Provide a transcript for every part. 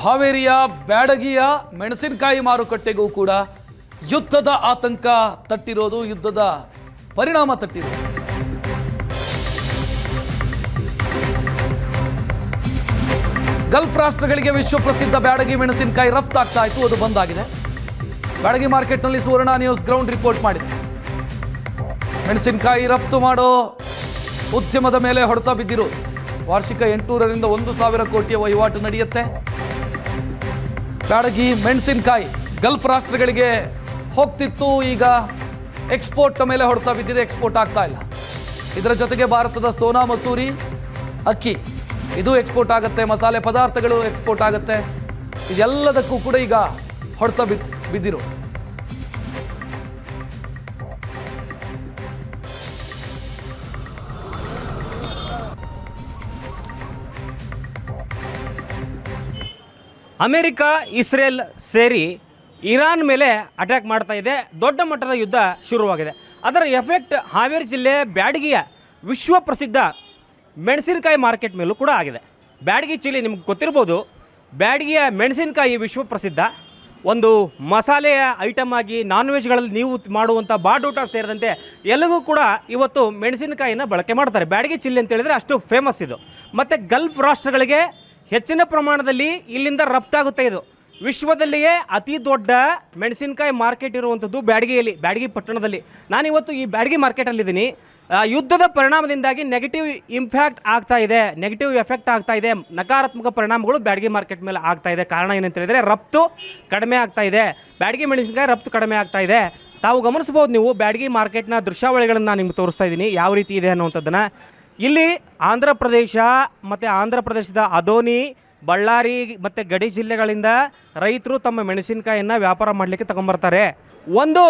ಹಾವೇರಿಯ ಬ್ಯಾಡಗಿಯ ಮೆಣಸಿನಕಾಯಿ ಮಾರುಕಟ್ಟೆಗೂ ಕೂಡ ಯುದ್ಧದ ಆತಂಕ ತಟ್ಟಿರೋದು, ಯುದ್ಧದ ಪರಿಣಾಮ ತಟ್ಟಿರೋದು. ಗಲ್ಫ್ ರಾಷ್ಟ್ರಗಳಿಗೆ ವಿಶ್ವಪ್ರಸಿದ್ಧ ಬ್ಯಾಡಗಿ ಮೆಣಸಿನಕಾಯಿ ರಫ್ತಾಗ್ತಾ ಇತ್ತು, ಅದು ಬಂದಾಗಿದೆ. ಬ್ಯಾಡಗಿ ಮಾರ್ಕೆಟ್ನಲ್ಲಿ ಸುವರ್ಣ ನ್ಯೂಸ್ ಗ್ರೌಂಡ್ ರಿಪೋರ್ಟ್ ಮಾಡಿದೆ. ಮೆಣಸಿನಕಾಯಿ ರಫ್ತು ಮಾಡೋ ಉದ್ಯಮದ ಮೇಲೆ ಹೊಡೆತ ಬಿದ್ದಿರೋದು. ವಾರ್ಷಿಕ 800ರಿಂದ 1,000 ಕೋಟಿಯ ವಹಿವಾಟು ನಡೆಯುತ್ತೆ. ಬ್ಯಾಡಗಿ ಮೆಣಸಿನಕಾಯಿ ಗಲ್ಫ್ ರಾಷ್ಟ್ರಗಳಿಗೆ ಹೋಗ್ತಿತ್ತು, ಈಗ ಎಕ್ಸ್ಪೋರ್ಟ್ ಮೇಲೆ ಹೊಡೆತ ಬಿದ್ದಿದೆ, ಎಕ್ಸ್ಪೋರ್ಟ್ ಆಗ್ತಾ ಇಲ್ಲ. ಇದರ ಜೊತೆಗೆ ಭಾರತದ ಸೋನಾ ಮಸೂರಿ, ಅಕ್ಕಿ ಇದು ಎಕ್ಸ್ಪೋರ್ಟ್ ಆಗುತ್ತೆ, ಮಸಾಲೆ ಪದಾರ್ಥಗಳು ಎಕ್ಸ್ಪೋರ್ಟ್ ಆಗುತ್ತೆ. ಇದೆಲ್ಲದಕ್ಕೂ ಕೂಡ ಈಗ ಹೊಡೆತ ಬಿದ್ದಿರೋ. ಅಮೆರಿಕ, ಇಸ್ರೇಲ್ ಸೇರಿ ಇರಾನ್ ಮೇಲೆ ಅಟ್ಯಾಕ್ ಮಾಡ್ತಾ ಇದೆ. ದೊಡ್ಡ ಮಟ್ಟದ ಯುದ್ಧ ಶುರುವಾಗಿದೆ. ಅದರ ಎಫೆಕ್ಟ್ ಹಾವೇರಿ ಜಿಲ್ಲೆ ಬ್ಯಾಡಗಿಯ ವಿಶ್ವ ಪ್ರಸಿದ್ಧ ಮೆಣಸಿನಕಾಯಿ ಮಾರ್ಕೆಟ್ ಮೇಲೂ ಕೂಡ ಆಗಿದೆ. ಬ್ಯಾಡಗಿ ಚಿಲ್ಲಿ ನಿಮ್ಗೆ ಗೊತ್ತಿರ್ಬೋದು, ಬ್ಯಾಡಗಿಯ ಮೆಣಸಿನಕಾಯಿ ವಿಶ್ವ ಪ್ರಸಿದ್ಧ. ಒಂದು ಮಸಾಲೆಯ ಐಟಮ್ ಆಗಿ ನಾನ್ ವೆಜ್ಗಳಲ್ಲಿ ನೀವು ಮಾಡುವಂಥ ಬಾಡೂಟ ಸೇರಿದಂತೆ ಎಲ್ಲವೂ ಕೂಡ ಇವತ್ತು ಮೆಣಸಿನಕಾಯಿನ ಬಳಕೆ ಮಾಡ್ತಾರೆ. ಬ್ಯಾಡಗಿ ಚಿಲ್ಲಿ ಅಂತ ಹೇಳಿದರೆ ಅಷ್ಟು ಫೇಮಸ್ ಇದು. ಮತ್ತು ಗಲ್ಫ್ ರಾಷ್ಟ್ರಗಳಿಗೆ ಹೆಚ್ಚಿನ ಪ್ರಮಾಣದಲ್ಲಿ ಇಲ್ಲಿಂದ ರಫ್ತಾಗುತ್ತೆ. ಇದು ವಿಶ್ವದಲ್ಲಿಯೇ ಅತಿ ದೊಡ್ಡ ಮೆಣಸಿನಕಾಯಿ ಮಾರ್ಕೆಟ್ ಇರುವಂಥದ್ದು ಬ್ಯಾಡಗಿಯಲ್ಲಿ, ಬ್ಯಾಡಗಿ ಪಟ್ಟಣದಲ್ಲಿ. ನಾನಿವತ್ತು ಈ ಬ್ಯಾಡಗಿ ಮಾರ್ಕೆಟಲ್ಲಿದ್ದೀನಿ. ಯುದ್ಧದ ಪರಿಣಾಮದಿಂದಾಗಿ ನೆಗೆಟಿವ್ ಇಂಪ್ಯಾಕ್ಟ್ ಆಗ್ತಾ ಇದೆ, ನೆಗೆಟಿವ್ ಎಫೆಕ್ಟ್ ಆಗ್ತಾ ಇದೆ, ನಕಾರಾತ್ಮಕ ಪರಿಣಾಮಗಳು ಬ್ಯಾಡಗಿ ಮಾರ್ಕೆಟ್ ಮೇಲೆ ಆಗ್ತಾ ಇದೆ. ಕಾರಣ ಏನಂತ ಹೇಳಿದರೆ ರಫ್ತು ಕಡಿಮೆ ಆಗ್ತಾ ಇದೆ, ಬ್ಯಾಡಗಿ ಮೆಣಸಿನಕಾಯಿ ರಫ್ತು ಕಡಿಮೆ ಆಗ್ತಾ ಇದೆ. ತಾವು ಗಮನಿಸ್ಬೋದು, ನೀವು ಬ್ಯಾಡಗಿ ಮಾರ್ಕೆಟ್ನ ದೃಶ್ಯಾವಳಿಗಳನ್ನು ನಾನು ನಿಮ್ಗೆ ತೋರಿಸ್ತಾ ಇದ್ದೀನಿ ಯಾವ ರೀತಿ ಇದೆ ಅನ್ನುವಂಥದ್ದನ್ನು. ಇಲ್ಲಿ ಆಂಧ್ರ ಪ್ರದೇಶ ಮತ್ತು ಆಂಧ್ರ ಪ್ರದೇಶದ ಅದೋನಿ, ಬಳ್ಳಾರಿ ಮತ್ತು ಗಡಿ ಜಿಲ್ಲೆಗಳಿಂದ ರೈತರು ತಮ್ಮ ಮೆಣಸಿನಕಾಯಿಯನ್ನು ವ್ಯಾಪಾರ ಮಾಡಲಿಕ್ಕೆ ತಗೊಂಬರ್ತಾರೆ. ಒಂದು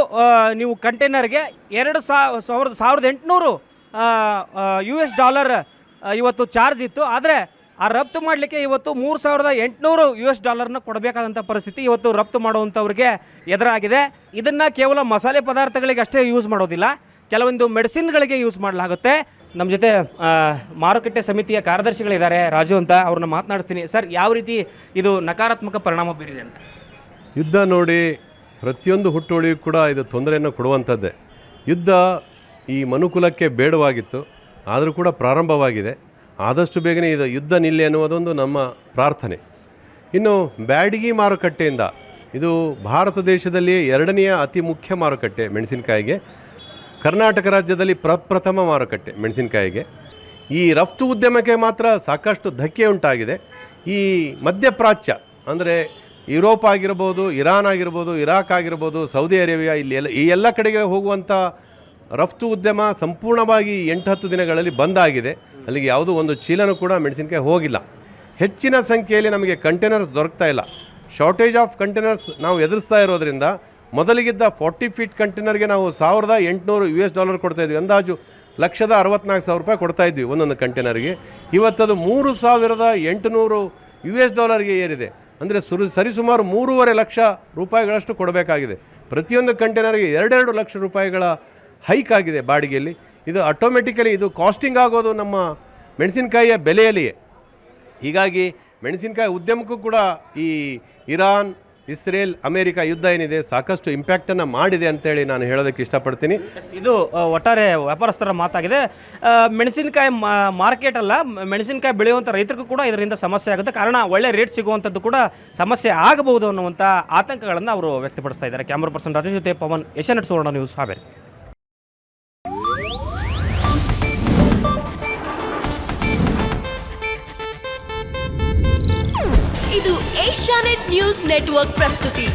ನೀವು ಕಂಟೈನರ್ಗೆ $1,800 US ಇವತ್ತು ಚಾರ್ಜ್ ಇತ್ತು. ಆದರೆ ಆ ರಫ್ತು ಮಾಡಲಿಕ್ಕೆ ಇವತ್ತು $3,800 ಕೊಡಬೇಕಾದಂಥ ಪರಿಸ್ಥಿತಿ ಇವತ್ತು ರಫ್ತು ಮಾಡುವಂಥವ್ರಿಗೆ ಎದುರಾಗಿದೆ. ಇದನ್ನು ಕೇವಲ ಮಸಾಲೆ ಪದಾರ್ಥಗಳಿಗೆ ಅಷ್ಟೇ ಯೂಸ್ ಮಾಡೋದಿಲ್ಲ, ಕೆಲವೊಂದು ಮೆಡಿಸಿನ್ಗಳಿಗೆ ಯೂಸ್ ಮಾಡಲಾಗುತ್ತೆ. ನಮ್ಮ ಜೊತೆ ಮಾರುಕಟ್ಟೆ ಸಮಿತಿಯ ಕಾರ್ಯದರ್ಶಿಗಳಿದ್ದಾರೆ, ರಾಜು ಅಂತ, ಅವ್ರನ್ನ ಮಾತನಾಡಿಸ್ತೀನಿ. ಸರ್, ಯಾವ ರೀತಿ ಇದು ನಕಾರಾತ್ಮಕ ಪರಿಣಾಮ ಬೀರಿದೆ ಅಂತ? ಯುದ್ಧ ನೋಡಿ ಪ್ರತಿಯೊಂದು ಹುಟ್ಟುವಳಿಗೂ ಕೂಡ ಇದು ತೊಂದರೆಯನ್ನು ಕೊಡುವಂಥದ್ದೇ. ಯುದ್ಧ ಈ ಮನುಕುಲಕ್ಕೆ ಬೇಡವಾಗಿತ್ತು, ಆದರೂ ಕೂಡ ಪ್ರಾರಂಭವಾಗಿದೆ. ಆದಷ್ಟು ಬೇಗನೆ ಇದು ಯುದ್ಧ ನಿಲ್ಲಿ ಅನ್ನುವುದೊಂದು ನಮ್ಮ ಪ್ರಾರ್ಥನೆ. ಇನ್ನು ಬ್ಯಾಡಗಿ ಮಾರುಕಟ್ಟೆಯಿಂದ, ಇದು ಭಾರತ ದೇಶದಲ್ಲಿಯೇ 2ನೆಯ ಅತಿ ಮುಖ್ಯ ಮಾರುಕಟ್ಟೆ ಮೆಣಸಿನಕಾಯಿಗೆ. ಕರ್ನಾಟಕ ರಾಜ್ಯದಲ್ಲಿ ಪ್ರಥಮ ಮಾರುಕಟ್ಟೆ ಮೆಣಸಿನಕಾಯಿಗೆ. ಈ ರಫ್ತು ಉದ್ಯಮಕ್ಕೆ ಮಾತ್ರ ಸಾಕಷ್ಟು ಧಕ್ಕೆ ಉಂಟಾಗಿದೆ. ಈ ಮಧ್ಯಪ್ರಾಚ್ಯ ಅಂದರೆ ಯುರೋಪ್ ಆಗಿರ್ಬೋದು, ಇರಾನ್ ಆಗಿರ್ಬೋದು, ಇರಾಕ್ ಆಗಿರ್ಬೋದು, ಸೌದಿ ಅರೇಬಿಯಾ, ಈ ಎಲ್ಲ ಕಡೆಗೆ ಹೋಗುವಂಥ ರಫ್ತು ಉದ್ಯಮ ಸಂಪೂರ್ಣವಾಗಿ 8-10 ದಿನಗಳಲ್ಲಿ ಬಂದಾಗಿದೆ. ಅಲ್ಲಿಗೆ ಯಾವುದೂ ಒಂದು ಚೀಲನೂ ಕೂಡ ಮೆಣಸಿನಕಾಯಿ ಹೋಗಿಲ್ಲ. ಹೆಚ್ಚಿನ ಸಂಖ್ಯೆಯಲ್ಲಿ ನಮಗೆ ಕಂಟೈನರ್ಸ್ ದೊರಕ್ತಾ ಇಲ್ಲ. ಶಾರ್ಟೇಜ್ ಆಫ್ ಕಂಟೈನರ್ಸ್ ನಾವು ಎದುರಿಸ್ತಾ ಇರೋದ್ರಿಂದ ಮೊದಲಿಗಿದ್ದ 40 ಫೀಟ್ ಕಂಟೈನರ್ಗೆ ನಾವು $1,800 ಕೊಡ್ತಾಯಿದ್ವಿ. ಅಂದಾಜು $1,64,000 ಕೊಡ್ತಾಯಿದ್ವಿ ಒಂದೊಂದು ಕಂಟೈನರ್ಗೆ. ಇವತ್ತದು $3,800 ಏರಿದೆ. ಅಂದರೆ ಸರಿಸುಮಾರು $3.5 ಲಕ್ಷ ಕೊಡಬೇಕಾಗಿದೆ. ಪ್ರತಿಯೊಂದು ಕಂಟೈನರ್ಗೆ $2 ಲಕ್ಷ ಹೈಕ್ ಆಗಿದೆ ಬಾಡಿಗೆಯಲ್ಲಿ. ಇದು ಆಟೋಮೆಟಿಕಲಿ ಇದು ಕಾಸ್ಟಿಂಗ್ ಆಗೋದು ನಮ್ಮ ಮೆಣಸಿನಕಾಯಿಯ ಬೆಲೆಯಲ್ಲಿಯೇ. ಹೀಗಾಗಿ ಮೆಣಸಿನಕಾಯಿ ಉದ್ಯಮಕ್ಕೂ ಕೂಡ ಈ ಇರಾನ್, ಇಸ್ರೇಲ್, ಅಮೆರಿಕ ಯುದ್ಧ ಏನಿದೆ ಸಾಕಷ್ಟು ಇಂಪ್ಯಾಕ್ಟನ್ನು ಮಾಡಿದೆ ಅಂತೇಳಿ ನಾನು ಹೇಳೋದಕ್ಕೆ ಇಷ್ಟಪಡ್ತೀನಿ. ಇದು ಒಟ್ಟಾರೆ ವ್ಯಾಪಾರಸ್ಥರ ಮಾತಾಗಿದೆ. ಮೆಣಸಿನಕಾಯಿ ಮಾರ್ಕೆಟ್ ಅಲ್ಲ, ಮೆಣಸಿನಕಾಯಿ ಬೆಳೆಯುವಂಥ ರೈತರಿಗೂ ಕೂಡ ಇದರಿಂದ ಸಮಸ್ಯೆ ಆಗುತ್ತೆ. ಕಾರಣ ಒಳ್ಳೆ ರೇಟ್ ಸಿಗುವಂಥದ್ದು ಕೂಡ ಸಮಸ್ಯೆ ಆಗಬಹುದು ಅನ್ನುವಂಥ ಆತಂಕಗಳನ್ನು ಅವರು ವ್ಯಕ್ತಪಡಿಸ್ತಾ ಇದ್ದಾರೆ. ಕ್ಯಾಮರಾ ಪರ್ಸನ್ ರಾಜು ಜೊತೆ ಪವನ್, ಏಷ್ಯಾನೆಟ್ ಸುವರ್ಣ ನ್ಯೂಸ್, ಹಾವೇರಿ. ಇದು ಏಷ್ಯಾನೆಟ್ ನ್ಯೂಸ್ ನೆಟ್ವರ್ಕ್ ಪ್ರಸ್ತುತಿ.